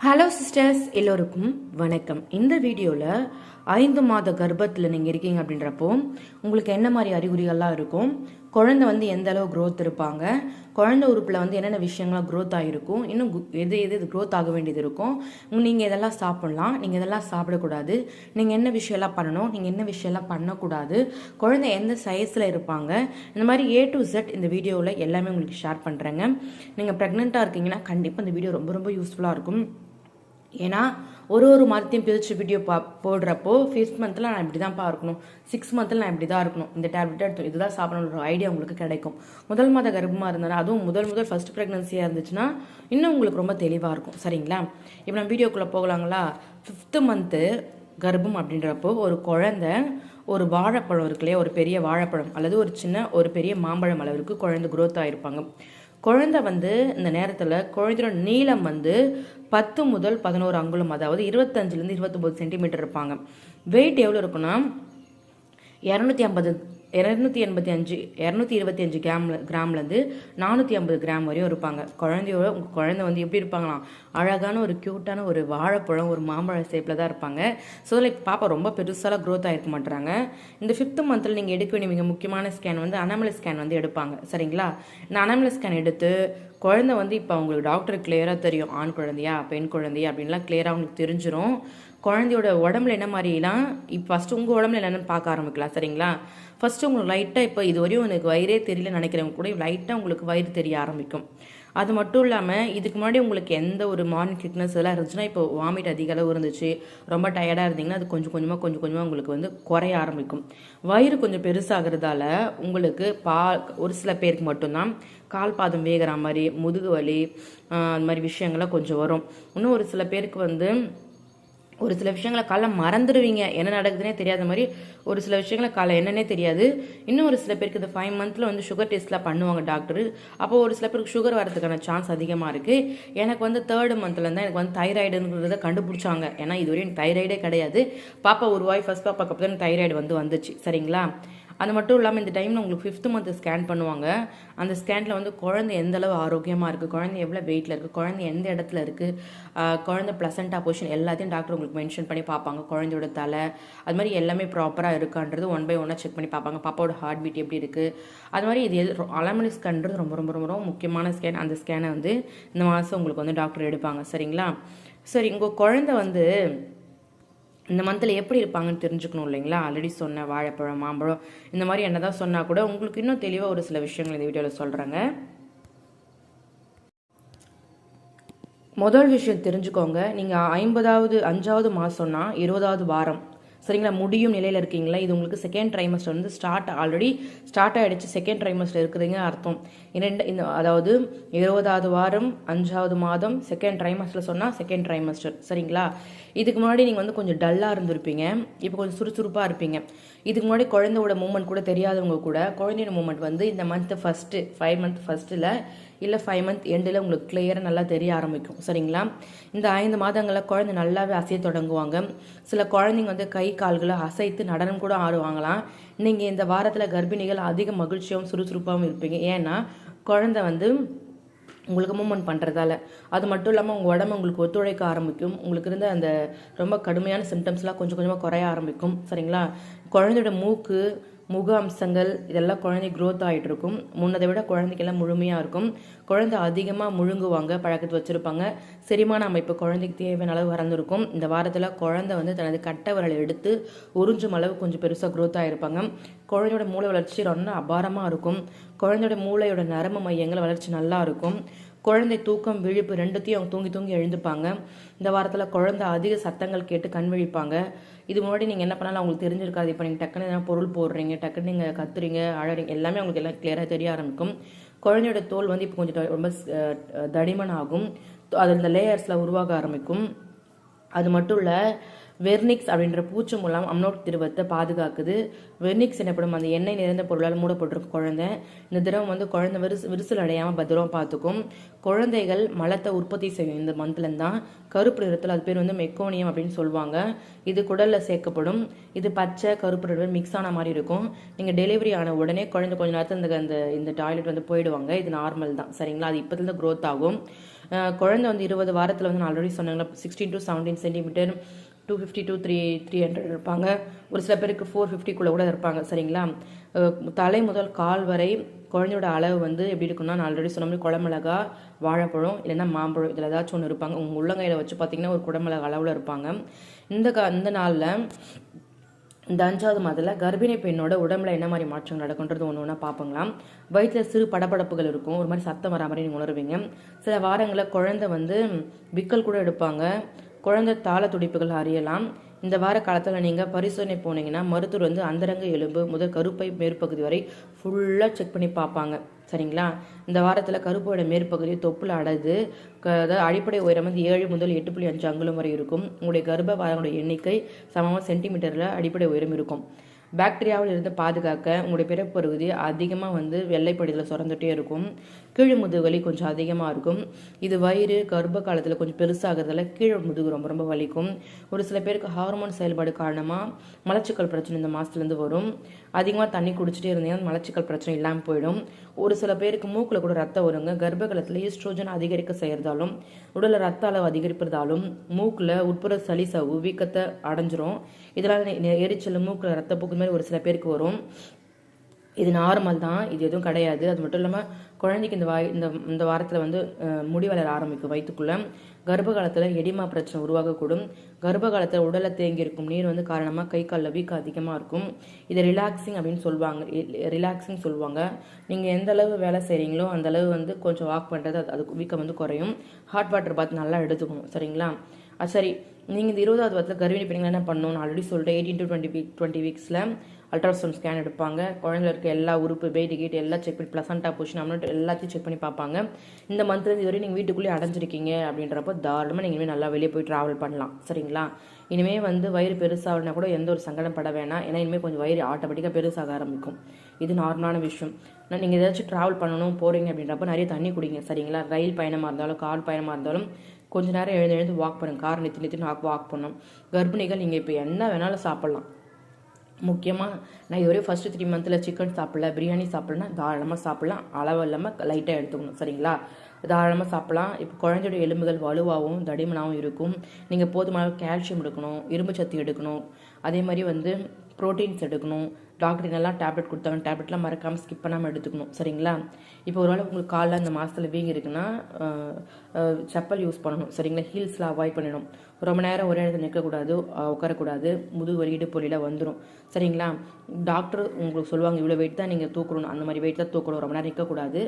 Hello sisters, எல்லோருக்கும் வணக்கம். இந்த வீடியோவில் 5 மாத கர்ப்பத்தில் நீங்கள் இருக்கீங்க அப்படின்றப்போ உங்களுக்கு என்ன மாதிரி அறிகுறிகள்லாம் இருக்கும், குழந்தை எந்த அளவு க்ரோத் இருப்பாங்க, குழந்தை உறுப்பில் என்னென்ன விஷயங்கள்லாம் க்ரோத் ஆகிருக்கும், இன்னும் எது க்ரோத் ஆக வேண்டியது இருக்கும், நீங்கள் இதெல்லாம் சாப்பிட்லாம், நீங்கள் இதெல்லாம் சாப்பிடக்கூடாது, நீங்கள் என்ன விஷயம்லாம் பண்ணணும், நீங்கள் என்ன விஷயம்லாம் பண்ணக்கூடாது, குழந்தை எந்த சைஸில் இருப்பாங்க, இந்த மாதிரி A to Z இந்த வீடியோவில் எல்லாமே உங்களுக்கு ஷேர் பண்ணுறேங்க. நீங்கள் ப்ரெக்னெண்ட்டாக இருக்கீங்கன்னா கண்டிப்பாக இந்த வீடியோ ரொம்ப ரொம்ப யூஸ்ஃபுல்லாக இருக்கும். ஏன்னா ஒரு மரத்தையும் பிரித்து வீடியோ போடுறப்போ 5th மந்த்தில் நான் இப்படி தான் இருக்கணும், 6 மந்த்தில் நான் இப்படி தான் இருக்கணும், இந்த டேப்லெட் எடுத்து இதுதான் சாப்பிடணுன்ற ஐடியா உங்களுக்கு கிடைக்கும். முதல் மாத கர்ப்பமாக இருந்தாலும் அதுவும் முதல் ஃபர்ஸ்ட் ப்ரெக்னன்சியாக இருந்துச்சுன்னா இன்னும் உங்களுக்கு ரொம்ப தெளிவாக இருக்கும். சரிங்களா, இப்போ நம்ம வீடியோக்குள்ளே போகலாங்களா. 5th மந்த்து கர்ப்பம் அப்படின்றப்போ ஒரு குழந்தை ஒரு வாழைப்பழம் இருக்கு இல்லையா, ஒரு பெரிய வாழைப்பழம் அல்லது ஒரு பெரிய மாம்பழம் அளவிற்கு குழந்தை குரோத் ஆகிருப்பாங்க. குழந்தை இந்த நேரத்தில் குழந்தையோட நீளம் 10 முதல் 11 அங்குலம், அதாவது 25லேருந்து 29 சென்டிமீட்டர் இருப்பாங்க. வெயிட் எவ்வளோ இருக்குன்னா 225 கிராம்லேருந்து 450 கிராம் வரையும் இருப்பாங்க. குழந்தை எப்படி இருப்பாங்களாம், அழகான ஒரு க்யூட்டான ஒரு வாழைப்பழம் ஒரு மாம்பழ ஷேப்பில் தான் இருப்பாங்க. ஸோ பாப்பா ரொம்ப பெருசாலாம் க்ரோத் ஆகிருக்க மாட்டாங்க. இந்த 5th மந்தில் நீங்கள் எடுக்க வேண்டிய மிக முக்கியமான ஸ்கேன் அனாமல் ஸ்கேன் எடுப்பாங்க. சரிங்களா, இந்த அனாமல் ஸ்கேன் எடுத்து குழந்தை இப்போ அவங்களுக்கு டாக்டருக்கு கிளியராக தெரியும், ஆண் குழந்தையா பெண் குழந்தையா அப்படின்லாம் கிளியராக அவங்களுக்கு தெரிஞ்சிடும். குழந்தையோட உடம்புல என்ன மாதிரிலாம் இப்போ ஃபஸ்ட்டு உங்கள் உடம்புல என்னென்னு பார்க்க ஆரம்பிக்கலாம். சரிங்களா, ஃபஸ்ட்டு உங்களுக்கு லைட்டாக இப்போ இது வரையும் எனக்கு வயிறே தெரியல நினைக்கிறவங்க கூட லைட்டாக உங்களுக்கு வயிறு தெரிய ஆரம்பிக்கும். அது மட்டும் இல்லாமல் இதுக்கு முன்னாடி உங்களுக்கு எந்த ஒரு மார்னிங் சிக்னஸ் எல்லாம் இருந்துச்சுன்னா, இப்போ வாமிட் அதிக அளவு இருந்துச்சு, ரொம்ப டயர்டாக இருந்தீங்கன்னா அது கொஞ்சம் கொஞ்சமாக உங்களுக்கு குறைய ஆரம்பிக்கும். வயிறு கொஞ்சம் பெருசாகிறதால உங்களுக்கு ஒரு சில பேருக்கு மட்டும்தான் கால் பாதம் வேகிற மாதிரி, முதுகு வலி, அந்த மாதிரி விஷயங்கள்லாம் கொஞ்சம் வரும். இன்னும் ஒரு சில பேருக்கு ஒரு சில விஷயங்களை காலைல மறந்துடுவீங்க, என்ன நடக்குதுன்னே தெரியாத மாதிரி ஒரு சில விஷயங்களை காலை என்னன்னே தெரியாது. இன்னும் ஒரு சில பேருக்கு இந்த 5 மந்த்தில் சுகர் டெஸ்ட்லாம் பண்ணுவாங்க டாக்டர். அப்போ ஒரு சில பேருக்கு சுகர் வரதுக்கான சான்ஸ் அதிகமாக இருக்குது. எனக்கு 3rd மந்த்தில் தான் எனக்கு தைராய்டுங்கிறத கண்டுபிடிச்சாங்க. ஏன்னா இதுவரையும் எனக்கு தைராய்டே கிடையாது. பாப்பா ஃபர்ஸ்ட் பாப்பாக்கு அப்போ தான் தைராய்டு வந்துச்சு. சரிங்களா, அது மட்டும் இல்லாமல் இந்த டைமில் உங்களுக்கு 5th மந்த் ஸ்கேன் பண்ணுவாங்க. அந்த ஸ்கேனில் குழந்தை எந்த அளவு ஆரோக்கியமாக இருக்குது, குழந்தை எவ்வளோ வெயிட்டில் இருக்குது, குழந்தை எந்த இடத்துல இருக்குது, குழந்தை பிளசண்டா பொசிஷன் எல்லாத்தையும் டாக்டர் உங்களுக்கு மென்ஷன் பண்ணி பார்ப்பாங்க. குழந்தையோட தலை அது மாதிரி எல்லாமே ப்ராப்பராக இருக்கான்றது 1 by 1 செக் பண்ணி பார்ப்பாங்க. பாப்பாவோட ஹார்ட் பீட் எப்படி இருக்குது, அது மாதிரி இது அனாமல் ஸ்கேன்றது ரொம்ப ரொம்ப ரொம்ப ரொம்ப முக்கியமான ஸ்கேன். அந்த ஸ்கேனை இந்த மாதம் உங்களுக்கு டாக்டர் எடுப்பாங்க. சரிங்களா, சரி, உங்கள் குழந்தை இந்த மந்தில் எப்படி இருப்பாங்கன்னு தெரிஞ்சுக்கணும் இல்லைங்களா. ஆல்ரெடி சொன்ன வாழைப்பழம் மாம்பழம் இந்த மாதிரி என்னதான் சொன்னால் கூட உங்களுக்கு இன்னும் தெளிவாக ஒரு சில விஷயங்கள் இந்த வீடியோவில் சொல்கிறேங்க. முதல் விஷயம் தெரிஞ்சுக்கோங்க, நீங்கள் 5வது மாதம்னா 20வது வாரம், சரிங்களா, முடியும் நிலையில் இருக்கீங்களா. இது உங்களுக்கு செகண்ட் ட்ரைமஸ்டர் ஆல்ரெடி ஸ்டார்ட் ஆகிடுச்சு. செகண்ட் ட்ரைமஸ்டர் இருக்குதுங்க அர்த்தம். அதாவது 20வது வாரம் 5வது மாதம் செகண்ட் ட்ரைமஸ்டர் சொன்னால் செகண்ட் ட்ரைமஸ்டர். சரிங்களா, இதுக்கு முன்னாடி நீங்கள் கொஞ்சம் டல்லாக இருந்திருப்பீங்க, இப்போ கொஞ்சம் சுறுசுறுப்பாக இருப்பீங்க. இதுக்கு முன்னாடி குழந்தையோட மூமெண்ட் கூட தெரியாதவங்க கூட குழந்தையோட மூமெண்ட் இந்த மந்த் ஃபஸ்ட்டு 5 மந்த் ஃபஸ்ட்டில் இல்லை 5 மந்த் எண்டில் உங்களுக்கு கிளியராக நல்லா தெரிய ஆரம்பிக்கும். சரிங்களா, இந்த 5 மாதங்களில் குழந்தை நல்லாவே அசைய தொடங்குவாங்க. சில குழந்தைங்க கை கால்களை அசைத்து நடனம் கூட ஆடுவாங்களாம். நீங்கள் இந்த வாரத்தில் கர்ப்பிணிகள் அதிக மகிழ்ச்சியாகவும் சுறுசுறுப்பாகவும் இருப்பீங்க. ஏன்னா குழந்தை உங்களுக்கு மூமெண்ட் பண்ணுறதால. அது மட்டும் இல்லாமல் உங்கள் உடம்பு உங்களுக்கு ஒத்துழைக்க ஆரம்பிக்கும். உங்களுக்கு இருந்த அந்த ரொம்ப கடுமையான சிம்டம்ஸ்லாம் கொஞ்சம் கொஞ்சமாக குறைய ஆரம்பிக்கும். சரிங்களா, குழந்தையோட மூக்கு முக அம்சங்கள் இதெல்லாம் குழந்தை க்ரோத் ஆகிட்டு இருக்கும். முன்னதை விட குழந்தைக்கெல்லாம் முழுமையாக இருக்கும். குழந்தை அதிகமாக முழுங்குவாங்க, பழக்கத்து வச்சுருப்பாங்க. செரிமான அமைப்பு குழந்தைக்கு தேவையான அளவு வறந்துருக்கும். இந்த வாரத்தில் குழந்தை தனது கட்டை விரலை எடுத்து உறிஞ்சும் அளவு கொஞ்சம் பெருசாக க்ரோத் ஆகிருப்பாங்க. குழந்தையோட மூளை வளர்ச்சி ரொம்ப அபாரமாக இருக்கும். குழந்தையோட மூளையோட நரம்பு மையங்கள் வளர்ச்சி நல்லா இருக்கும். குழந்தை தூக்கம் விழிப்பு ரெண்டுத்தையும் அவங்க தூங்கி தூங்கி எழுந்துப்பாங்க. இந்த வாரத்தில் குழந்தை அதிக சத்தங்கள் கேட்டு கண் விழிப்பாங்க. இது முன்னாடி நீங்கள் என்ன பண்ணாலும் அவங்களுக்கு தெரிஞ்சிருக்காது. இப்போ நீங்கள் டக்குன்னு எதனா பொருள் போடுறீங்க, டக்குன்னு நீங்கள் கத்துறீங்க, அழறீங்க, எல்லாமே அவங்களுக்கு எல்லாம் கிளியராக தெரிய ஆரம்பிக்கும். குழந்தையோட தோல் இப்போ கொஞ்சம் ரொம்ப தடிமன் ஆகும். அது இந்த லேயர்ஸில் உருவாக ஆரம்பிக்கும். அது மட்டும் இல்லை, வெர்னிக்ஸ் அப்படின்ற பூச்சி மூலம் அம்னோட் திரவத்தை பாதுகாக்குது. வெர்னிக்ஸ் எனப்படும் அந்த எண்ணெய் நிறைந்த பொருளால் மூடப்பட்டிருக்கும் குழந்தை. இந்த திரவம் குழந்தை விரிசல் அடையாமல் பத்திரமா பார்த்துக்கும். குழந்தைகள் மலத்தை உற்பத்தி செய்யும் இந்த மந்த்லேருந்து தான். கருப்பு நிறத்தில் அது பேர் மெக்கோனியம் அப்படின்னு சொல்லுவாங்க. இது குடலில் சேர்க்கப்படும். இது பச்சை கருப்பு நிறம் மிக்ஸ் ஆன மாதிரி இருக்கும். நீங்கள் டெலிவரி ஆன உடனே குழந்தை கொஞ்ச நேரத்தில் இந்த டாய்லெட் போயிடுவாங்க. இது நார்மல் தான். சரிங்களா, அது இப்போதுலேருந்து க்ரோத் ஆகும். குழந்தை வந்து 20 வாரத்தில் வந்து நான் ஆல்ரெடி சொன்னாங்களா 16 to 17 சென்டிமீட்டர் 250 to 300 இருப்பாங்க. ஒரு சில பேருக்கு 450 கூட இருப்பாங்க. சரிங்களா? தலை முதல் கால் வரை குழந்தையோட அளவு வந்து எப்படி இருக்குன்னா, நான் ஆல்ரெடி சொன்ன மாதிரி குடமிளகா, வாழைப்பழம் இல்லைன்னா மாம்பழம் இதில் ஏதாச்சும் ஒன்று இருப்பாங்க. உங்கள் உள்ளங்கையில் வச்சு பார்த்தீங்கன்னா ஒரு குடமிளகா அளவில் இருப்பாங்க. இந்த நாளில் இந்த 5வது மாதத்தில் கர்ப்பிணி பெண்ணோட உடம்புல என்ன மாதிரி மாற்றங்கள் நடக்குன்றது ஒன்று ஒன்றா பார்ப்பங்களாம். வயிற்றில் சிறு படப்படப்புகள் இருக்கும், ஒரு மாதிரி சத்தம் வரா மாதிரி நீங்கள் உணர்வீங்க. சில வாரங்களில் குழந்தை வந்து விக்கல் கூட எடுப்பாங்க. குழந்தை தாள துடிப்புகள் அறியலாம். இந்த வார காலத்தில் நீங்கள் பரிசோதனை போனீங்கன்னா மருத்துவர் வந்து அந்தரங்க எலும்பு முதல் கருப்பை மேற்பகுதி வரை ஃபுல்லாக செக் பண்ணி பார்ப்பாங்க. சரிங்களா? இந்த வாரத்தில் கருப்பையோட மேற்பகுதி தொப்புல அடைது, அதாவது அடிப்படை உயரம் வந்து 7 முதல் 8.5 அங்குலம் வரை இருக்கும். உங்களுடைய கர்ப்ப வாரங்களுடைய எண்ணிக்கை சமமாக சென்டிமீட்டரில் அடிப்படை உயரம் இருக்கும். பாக்டீரியாவில் இருந்து பாதுகாக்க உங்களுடைய பிறப்பகுதி அதிகமாக வந்து வெள்ளைப்படியில் சுரந்துட்டே இருக்கும். கீழ் முதுகுவலி கொஞ்சம் அதிகமாக இருக்கும். இது வயிறு கர்ப்ப காலத்தில் கொஞ்சம் பெருசாகிறதால கீழ் முதுகு ரொம்ப ரொம்ப வலிக்கும். ஒரு சில பேருக்கு ஹார்மோன் செயல்பாடு காரணமாக மலச்சிக்கல் பிரச்சனை இந்த மாதத்துலேருந்து வரும். அதிகமாக தண்ணி குடிச்சிட்டே இருந்தீங்கன்னா மலச்சிக்கல் பிரச்சனை இல்லாமல் போயிடும். ஒரு சில பேருக்கு மூக்கில் கூட ரத்தம் வருங்க. கர்ப்ப காலத்தில் ஈஸ்ட்ரோஜன் அதிகரிக்க செய்கிறதாலும் உடலில் ரத்த அளவு அதிகரிப்பதாலும் மூக்கில் உட்புற சளி சவ்வு வீக்கத்தை அடைஞ்சிரும். இதனால் எரிச்சல் மூக்கில் ரத்தப்போக்கு மாதிரி ஒரு சில பேருக்கு வரும். இது நார்மல் தான், இது எதுவும் கிடையாது. அது மட்டும் இல்லாமல் குழந்தைக்கு இந்த வாரத்தில் வந்து முடி வளர ஆரம்பிக்கும் வயிற்றுக்குள்ளே. கர்ப்ப காலத்தில் எடிமா பிரச்சனை உருவாகக்கூடும். கர்ப்ப காலத்தில் உடலில் தேங்கி இருக்கும் நீர் வந்து காரணமாக கை காலில் வீக்கம் அதிகமாக இருக்கும். இதை ரிலாக்ஸிங் சொல்லுவாங்க. நீங்கள் எந்த அளவு வேலை செய்கிறீங்களோ அந்த அளவு வந்து கொஞ்சம் வாக் பண்ணுறது அது வீக்கம் வந்து குறையும். ஹாட் வாட்டர் பாத் நல்லா எடுத்துக்கணும். சரிங்களா? சரி, நீங்கள் இந்த 20வது வாரத்தில் கர்ப்பிணி பெண்கள் என்ன பண்ணணும் ஆல்ரெடி சொல்லிட்டு 18 to 20 வீக்ஸில் அல்ட்ராசவுண்ட் ஸ்கேன் எடுப்பாங்க. குழந்தைல இருக்க எல்லா உறுப்பு வெயிட் கீட் எல்லாம் செக் பண்ணி ப்ளசண்டா பொசிஷன் அமௌண்ட் எல்லாத்தையும் செக் பண்ணி பார்ப்பாங்க. இந்த மந்த்லேருந்து இதுவரை நீங்கள் வீட்டுக்குள்ளேயே அடைஞ்சிருக்கீங்க அப்படின்றப்போ தாராளமாக நீங்கள் நல்லா வெளியே போய் ட்ராவல் பண்ணலாம். சரிங்களா? இனிமேல் வந்து வயிறு பெருசாகனா கூட எந்த ஒரு சங்கடம் பட வேணாம். ஏன்னா இனிமேல் கொஞ்சம் வயிறு ஆட்டோமேட்டிக்காக பெருசாக ஆரம்பிக்கும். இது நார்மலான விஷயம். நீங்கள் ஏதாச்சும் ட்ராவல் பண்ணணும் போகிறீங்க அப்படின்றப்ப நிறைய தண்ணி குடிங்க. சரிங்களா? ரயில் பயணமாக இருந்தாலும் கார் பயணமாக இருந்தாலும் கொஞ்ச நேரம் எழுந்து வாக் பண்ணுங்கள். கார் நிறுத்தி வாக் பண்ணணும். கர்ப்பிணிகள் நீங்கள் இப்போ என்ன வேணாலும் சாப்பிட்லாம். முக்கியமாக நான் இதுவரை ஃபஸ்ட்டு 3 மந்த்தில் சிக்கன் சாப்பிடல, பிரியாணி சாப்பிட்லன்னா தாராளமாக சாப்பிட்லாம். அளவு இல்லாமல் லைட்டாக எடுத்துக்கணும். சரிங்களா? தாராளமாக சாப்பிட்லாம். இப்போ குழந்தையோட எலும்புகள் வலுவாகவும் தடிமனாகவும் இருக்கும். நீங்கள் போதுமான கால்சியம் எடுக்கணும், இரும்பு சத்து எடுக்கணும், அதே மாதிரி வந்து ப்ரோட்டீன்ஸ் எடுக்கணும். டாக்டர் என்னெல்லாம் டேப்லெட் கொடுத்தாங்க டேப்லெட்லாம் மறக்காமல் ஸ்கிப் பண்ணாமல் எடுத்துக்கணும். சரிங்களா? இப்போ ஒரு வேளை உங்களுக்கு காலில் இந்த மாதத்தில் வீங்கி இருக்குன்னா செப்பல் யூஸ் பண்ணணும். சரிங்களா? ஹீல்ஸில் அவாய்ட் பண்ணணும். ரொம்ப நேரம் ஒரே இடத்துல நிற்கக்கூடாது, உட்காரக்கூடாது. முதுகு வலி இடுப்பு வலியில் வந்துடும். சரிங்களா? டாக்டர் உங்களுக்கு சொல்லுவாங்க இவ்வளோ வெயிட் தான் நீங்கள் தூக்கணும், அந்த மாதிரி வெயிட் தான் தூக்கணும், ரொம்ப நேரம் நிற்கக்கூடாது.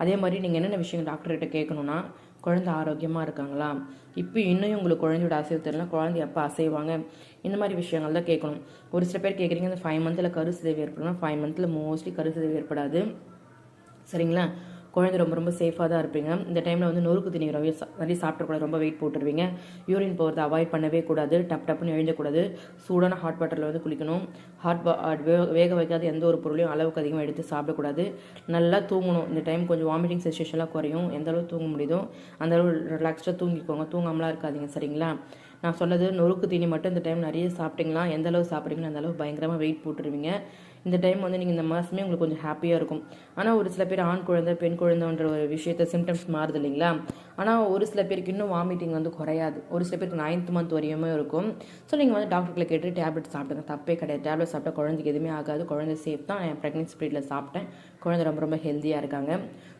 அதே மாதிரி நீங்கள் என்னென்ன விஷயங்கள் டாக்டர்கிட்ட கேட்கணுன்னா, குழந்தை ஆரோக்கியமாக இருக்காங்களா, இப்போ இன்னும் உங்களுக்கு குழந்தையோட அசைவு தெரியல, குழந்தை எப்போ அசைவாங்க, இந்த மாதிரி விஷயங்கள் தான் கேட்கணும். ஒரு சில பேர் கேட்குறீங்க இந்த 5 மந்த்தில் கருசிதைவு ஏற்படணும். 5 மந்த்தில் மோஸ்ட்லி கருசிதைவு ஏற்படாது. சரிங்களா? குழந்தை ரொம்ப ரொம்ப சேஃபாக தான் இருப்பீங்க. இந்த டைமில் வந்து நொறுக்கு தண்ணி நிறைய சாப்பிடக்கூடாது, ரொம்ப வெயிட் போட்டுருவீங்க. யூரின் போகிறத அவாய்ட் பண்ணவே கூடாது. டப்புன்னு எழுந்தக்கூடாது. சூடான ஹாட் வாட்டரில் வந்து குளிக்கணும். வேக வைக்காத எந்த ஒரு பொருளையும் அளவுக்கு அதிகமாக எடுத்து சாப்பிடக்கூடாது. நல்லா தூங்கணும். இந்த டைம் கொஞ்சம் வாமிட்டிங் சென்சேஷன்லாம் குறையும். எந்த அளவு தூங்க முடியுதோ அந்த அளவு ரிலாக்ஸ்டாக தூங்கிக்கோங்க. தூங்காமலாம் இருக்காதீங்க. சரிங்களா? நான் சொன்னது நொறுக்கு தீனி மட்டும் இந்த டைம் நிறைய சாப்பிட்டீங்களா, எந்த அளவு சாப்பிட்றீங்களோ அந்த அளவு பயங்கரமாக வெயிட் போட்டுருவீங்க. இந்த டைம் வந்து நீங்கள் இந்த மாதமே உங்களுக்கு கொஞ்சம் ஹாப்பியாக இருக்கும். ஆனால் ஒரு சில பேர் ஆண் குழந்தை பெண் குழந்தைன்ற ஒரு விஷயத்த சிம்டம்ஸ் மாறுது இல்லைங்களா? ஆனால் ஒரு சில பேருக்கு இன்னும் வாமிட்டிங் வந்து குறையாது. ஒரு சில பேருக்கு 9th மந்த் வரையுமே இருக்கும். ஸோ நீங்கள் வந்து டாக்டர்களை கேட்டு டேப்லெட் சாப்பிடுங்க, தப்பே கிடையாது. டேப்லெட் சாப்பிட்டா குழந்தைக்கு எதுவுமே ஆகாது. குழந்தை சேஃப் தான். என் ப்ரெக்னென்சி பீரியடில் சாப்பிட்டேன், குழந்தை ரொம்ப ரொம்ப ஹெல்த்தியாக இருக்காங்க.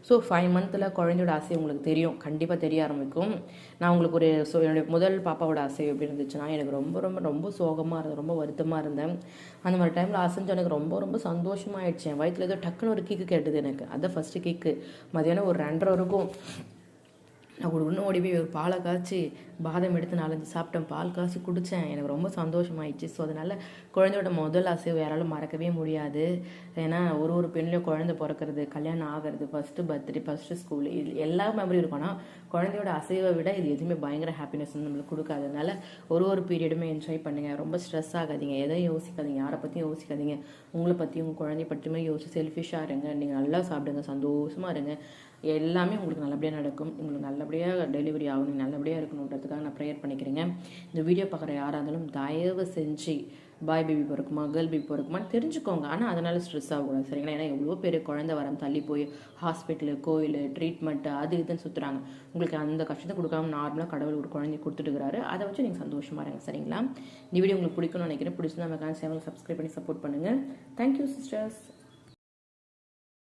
ஸோ 5 மந்த்தில் குழந்தையோட அசைவு உங்களுக்கு தெரியும், கண்டிப்பாக தெரிய ஆரம்பிக்கும். நான் உங்களுக்கு என்னுடைய முதல் பாப்பாவோட அசைவு எப்படி இருந்துச்சுன்னா எனக்கு ரொம்ப ரொம்ப ரொம்ப சோகமாக இருந்தது, ரொம்ப வருத்தமாக இருந்தேன். அந்த மாதிரி டைமில் அசைஞ்சு எனக்கு ரொம்ப ரொம்ப சந்தோஷமாகிடுச்சு. என் வயிற்றில் ஏதோ டக்குன்னு ஒரு கிக்கு கேட்டது எனக்கு. அதுதான் ஃபஸ்ட்டு கிக்கு. மதியானம் ஒரு 2:30 வரைக்கும் நான் ஒன்று ஓடி போய் ஒரு பாலை காய்ச்சி பாதம் எடுத்து 4-5 சாப்பிட்டேன், பால் காய்ச்சி குடித்தேன். எனக்கு ரொம்ப சந்தோஷமாயிடுச்சு. ஸோ அதனால் குழந்தையோட முதல் அசைவு யாராலும் மறக்கவே முடியாது. ஏன்னா ஒரு பெண்ணிலையும் குழந்தை பிறக்கிறது, கல்யாணம் ஆகிறது, ஃபஸ்ட்டு பர்த்டே, ஃபஸ்ட்டு ஸ்கூல், இது எல்லா மெமரி இருக்கும். ஆனால் குழந்தையோட அசைவை விட இது எதுவுமே பயங்கர ஹாப்பினஸ் வந்து நம்மளுக்கு கொடுக்காதனால ஒரு பீரியடுமே என்ஜாய் பண்ணுங்கள். ரொம்ப ஸ்ட்ரெஸ் ஆகாதீங்க, எதையும் யோசிக்காதீங்க, யாரை பற்றியும் யோசிக்காதீங்க. உங்களை பற்றியும் உங்கள் குழந்தைய பற்றியுமே யோசிச்சு செல்ஃபிஷாக இருங்க. நீங்கள் நல்லா சாப்பிடுங்க, சந்தோஷமாக இருங்க. எல்லாமே உங்களுக்கு நல்லபடியாக நடக்கும். உங்களுக்கு நல்லபடியாக டெலிவரி ஆகும், நல்லபடியாக இருக்கணுன்றதுக்காக நான் ப்ரேயர் பண்ணிக்கிறேங்க. இந்த வீடியோ பார்க்குற யாராக இருந்தாலும் தயவு செஞ்சு பாய் பேபி பிறக்குமா கேர்ள் பேபி பிறக்குமான்னு தெரிஞ்சுக்கோங்க. ஆனால் அதனால ஸ்ட்ரெஸ் ஆகக்கூடாது சரிங்களா. ஏன்னா எவ்வளோ பேர் குழந்தை வரம் தள்ளி போய் ஹாஸ்பிட்டலு கோயில் ட்ரீட்மெண்ட்டு அது இதுன்னு சுற்றுறாங்க. உங்களுக்கு அந்த கஷ்டத்தை கொடுக்காம நார்மலாக கடவுள் ஒரு குழந்தைய கொடுத்துட்டுருக்காரு. அதை வச்சு நீங்கள் சந்தோஷமாக இருங்க சரிங்களா. இந்த வீடியோ உங்களுக்கு பிடிக்கும்னு நினைக்கிறேன். பிடிச்சிருந்தா நம்ம சேனல் சப்ஸ்கிரைப் பண்ணி சப்போர்ட் பண்ணுங்கள். Thank you sisters.